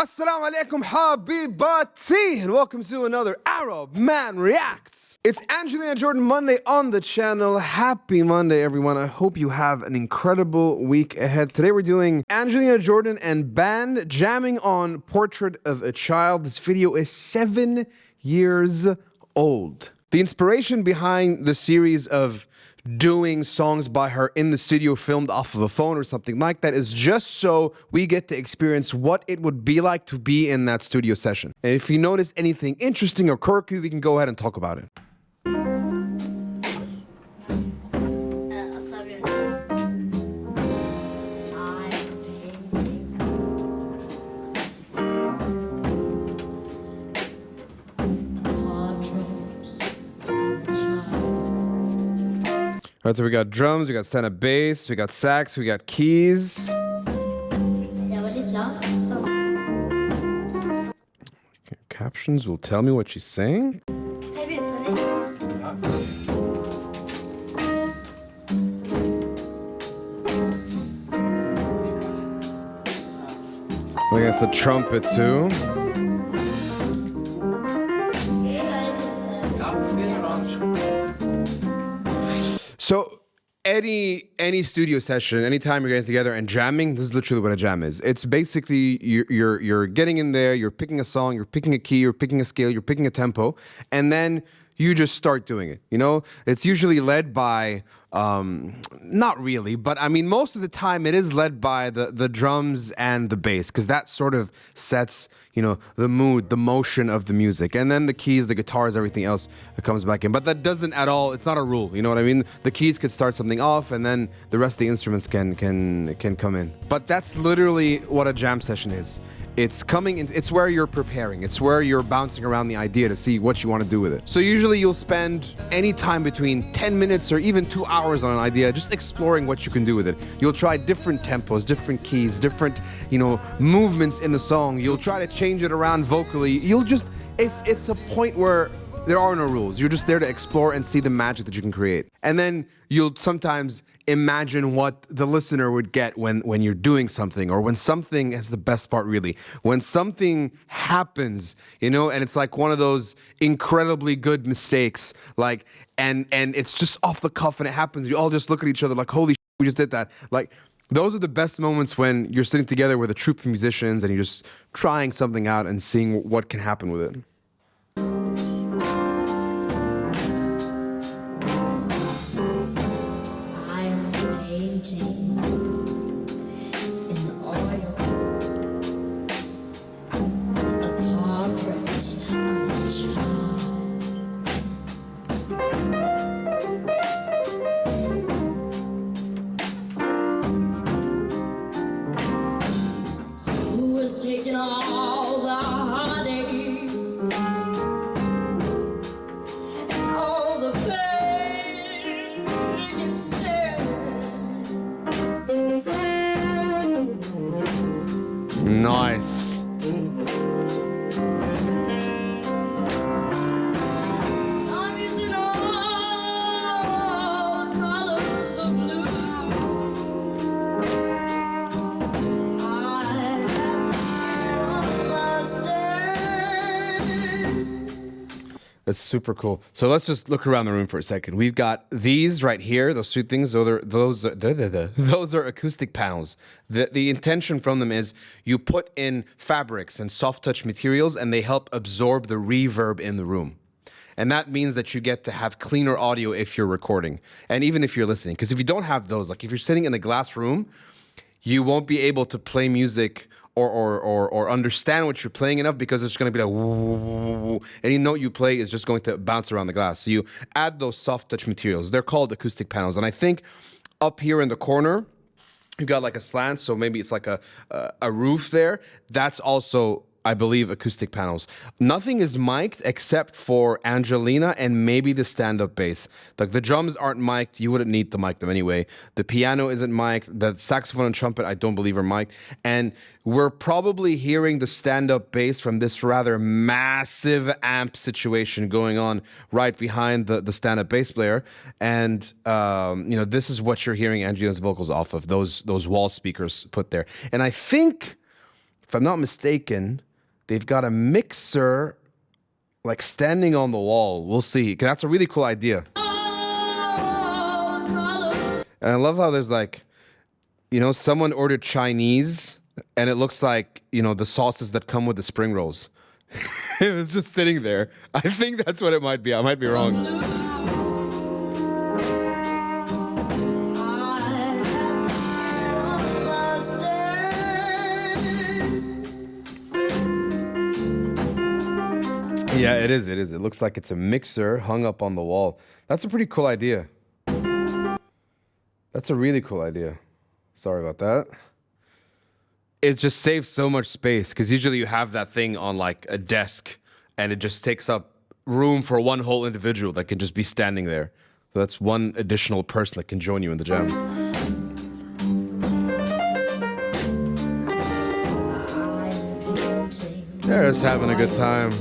Assalamu alaikum habibati, and welcome to another Arab Man Reacts. It's Angelina Jordan Monday on the channel. Happy Monday, everyone. I hope you have an incredible week ahead. Today we're doing Angelina Jordan and Band jamming on Portrait of a Child. This video is 7 years old. The inspiration behind the series of doing songs by her in the studio filmed off of a phone or something like that is just so we get to experience what it would be like to be in that studio session. And if you notice anything interesting or quirky, we can go ahead and talk about it. All right, so we got drums, we got stand-up bass, we got sax, we got keys. Captions will tell me what she's saying. We got the trumpet too. So any studio session, anytime you're getting together and jamming, this is literally what a jam is. It's basically you're getting in there, you're picking a song, you're picking a key, you're picking a scale, you're picking a tempo, and then you just start doing it. You know, it's usually led by not really, but I mean most of the time it is led by the drums and the bass, because that sort of sets, you know, the mood, the motion of the music, and then the keys, the guitars, everything else that comes back in. But that doesn't at all, it's not a rule, you know what I mean? The keys could start something off and then the rest of the instruments can come in. But that's literally what a jam session is. It's coming in, it's where you're preparing, it's where you're bouncing around the idea to see what you want to do with it. So usually you'll spend any time between 10 minutes or even 2 hours on an idea just exploring what you can do with it. You'll try different tempos, different keys, different, you know, movements in the song. You'll try to change it around vocally. You'll just, it's a point where there are no rules. You're just there to explore and see the magic that you can create. And then you'll sometimes imagine what the listener would get when you're doing something, or when something is the best part really. When something happens, you know, and it's like one of those incredibly good mistakes, like, and it's just off the cuff and it happens. You all just look at each other like, holy shit, we just did that. Like, those are the best moments when you're sitting together with a troupe of musicians and you're just trying something out and seeing what can happen with it. Taking all the heartaches and all the pain instead. Nice. I'm using all colors of blue. That's super cool. So let's just look around the room for a second. We've got these right here, those two things. Those are acoustic panels. The intention from them is you put in fabrics and soft touch materials, and they help absorb the reverb in the room. And that means that you get to have cleaner audio if you're recording, and even if you're listening. Because if you don't have those, like if you're sitting in a glass room, you won't be able to play music or understand what you're playing enough, because it's going to be like woo, any note you play is just going to bounce around the glass. So you add those soft touch materials. They're called acoustic panels. And I think up here in the corner, you got like a slant, so maybe it's like a roof there. That's also, I believe, acoustic panels. Nothing is mic'd except for Angelina and maybe the stand-up bass. Like the drums aren't mic'd, you wouldn't need to mic them anyway. The piano isn't mic'd, the saxophone and trumpet I don't believe are mic'd. And we're probably hearing the stand-up bass from this rather massive amp situation going on right behind the stand-up bass player. And you know, this is what you're hearing Angelina's vocals off of, those wall speakers put there. And I think, if I'm not mistaken, they've got a mixer like standing on the wall. We'll see. 'Cause that's a really cool idea. And I love how there's like, you know, someone ordered Chinese and it looks like, you know, the sauces that come with the spring rolls. It was just sitting there. I think that's what it might be. I might be wrong. Yeah, it is. It is. It looks like it's a mixer hung up on the wall. That's a pretty cool idea. That's a really cool idea. Sorry about that. It just saves so much space because usually you have that thing on like a desk and it just takes up room for one whole individual that can just be standing there. So that's one additional person that can join you in the jam. They're just having a good time.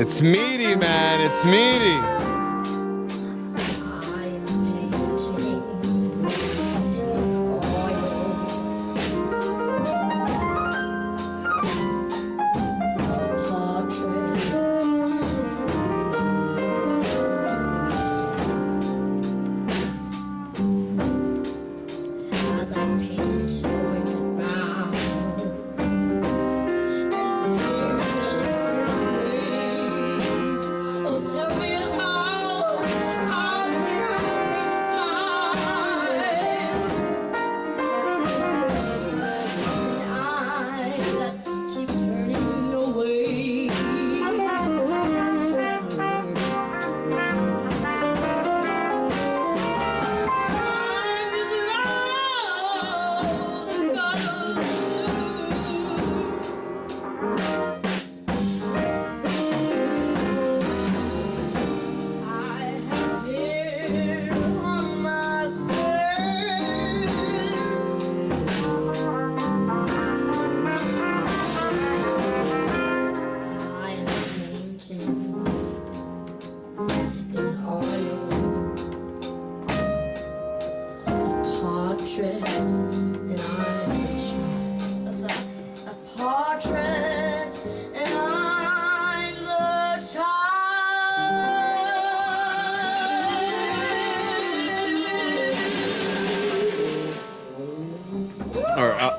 It's meaty, man. It's meaty.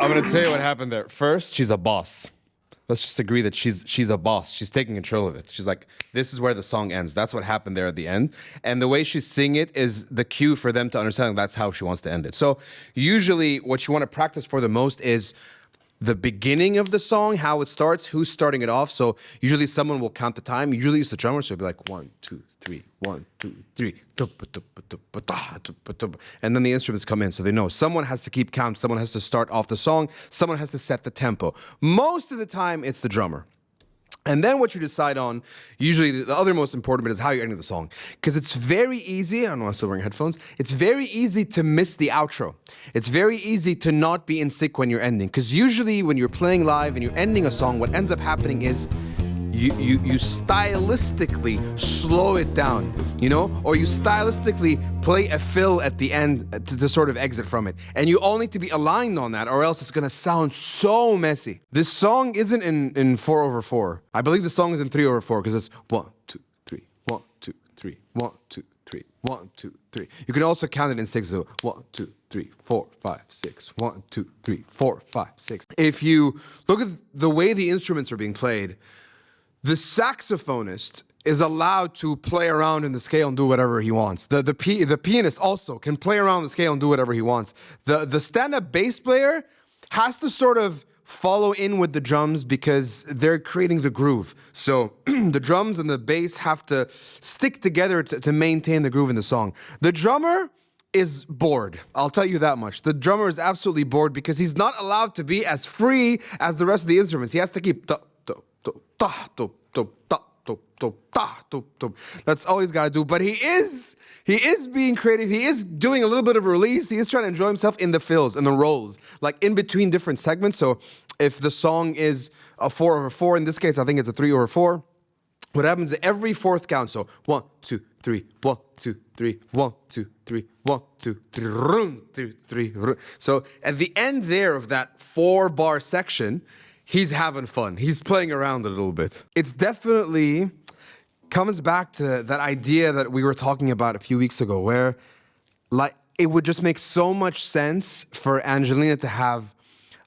I'm gonna tell you what happened there. First, she's a boss. Let's just agree that she's a boss. She's taking control of it. She's like, this is where the song ends. That's what happened there at the end. And the way she's singing it is the cue for them to understand that's how she wants to end it. So usually what you want to practice for the most is the beginning of the song, how it starts, who's starting it off. So usually someone will count the time. Usually it's the drummer, so it'll be like 1, 2, 3, 1, 2, 3. And then the instruments come in, so they know someone has to keep count, someone has to start off the song, someone has to set the tempo. Most of the time, it's the drummer. And then what you decide on, usually the other most important bit is how you're ending the song. Because it's very easy, I don't know, I'm still wearing headphones, it's very easy to miss the outro. It's very easy to not be in sync when you're ending. Because usually when you're playing live and you're ending a song, what ends up happening is you stylistically slow it down, you know? Or you stylistically play a fill at the end to sort of exit from it. And you all need to be aligned on that or else it's gonna sound so messy. This song isn't in 4/4. I believe the song is in 3/4 because it's 1, 2, 3, 1, 2, 3, 1, 2, 3, 1, 2, 3. You can also count it in 6. So 1, 2, 3, 4, 5, 6. 1, 2, 3, 4, 5, 6. If you look at the way the instruments are being played, the saxophonist is allowed to play around in the scale and do whatever he wants. The pianist also can play around the scale and do whatever he wants. The stand-up bass player has to sort of follow in with the drums because they're creating the groove. So the drums and the bass have to stick together to maintain the groove in the song. The drummer is bored. I'll tell you that much. The drummer is absolutely bored because he's not allowed to be as free as the rest of the instruments. He has to keep that's all he's got to do. But he is being creative. He is doing a little bit of release. He is trying to enjoy himself in the fills and the rolls, like in between different segments. So if the song is a 4/4, in this case, I think it's a 3/4. What happens is every fourth count. So 1, 2, 3, 1, 2, 3, 1, 2, 3, 1, 2, 3, 1, 2, 3. So at the end there of that 4-bar section, he's having fun. He's playing around a little bit. It's definitely comes back to that idea that we were talking about a few weeks ago, where like it would just make so much sense for Angelina to have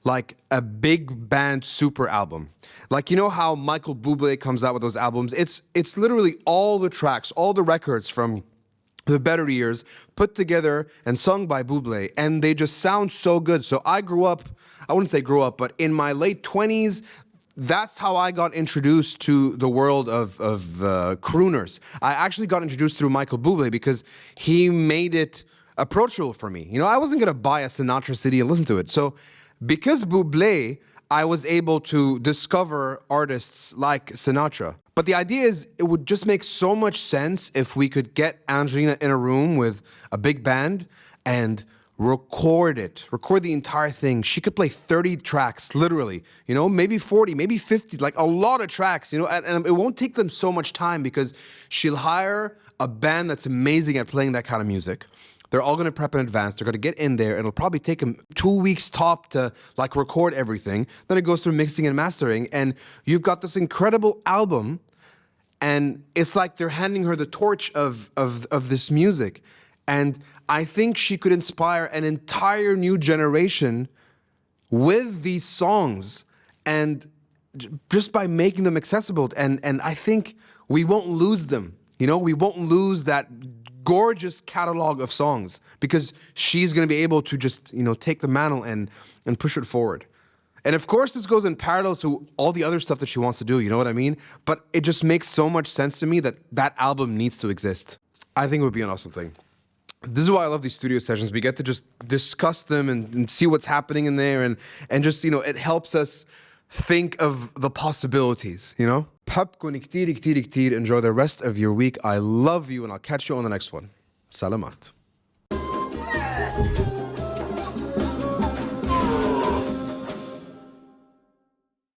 like a big band super album. Like, you know how Michael Bublé comes out with those albums? It's literally all the tracks, all the records from the better years put together and sung by Bublé, and they just sound so good. So I grew up, I wouldn't say grew up, but in my late 20s, that's how I got introduced to the world of crooners. I actually got introduced through Michael Bublé because he made it approachable for me. You know, I wasn't gonna buy a Sinatra CD and listen to it. So because Bublé, I was able to discover artists like Sinatra. But the idea is, it would just make so much sense if we could get Angelina in a room with a big band and record the entire thing. She could play 30 tracks, literally, you know, maybe 40, maybe 50, like a lot of tracks, you know, and it won't take them so much time because she'll hire a band that's amazing at playing that kind of music. They're all going to prep in advance. They're going to get in there. It'll probably take them 2 weeks top to like record everything. Then it goes through mixing and mastering, and you've got this incredible album. And it's like they're handing her the torch of this music. And I think she could inspire an entire new generation with these songs, and just by making them accessible. And I think we won't lose them. You know, we won't lose that gorgeous catalog of songs because she's going to be able to just, you know, take the mantle and push it forward. And of course, this goes in parallel to all the other stuff that she wants to do, you know what I mean? But it just makes so much sense to me that that album needs to exist. I think it would be an awesome thing. This is why I love these studio sessions. We get to just discuss them and see what's happening in there, and just, you know, it helps us think of the possibilities, you know? بحبكن كتير كتير كتير. Enjoy the rest of your week. I love you, and I'll catch you on the next one. Salamat.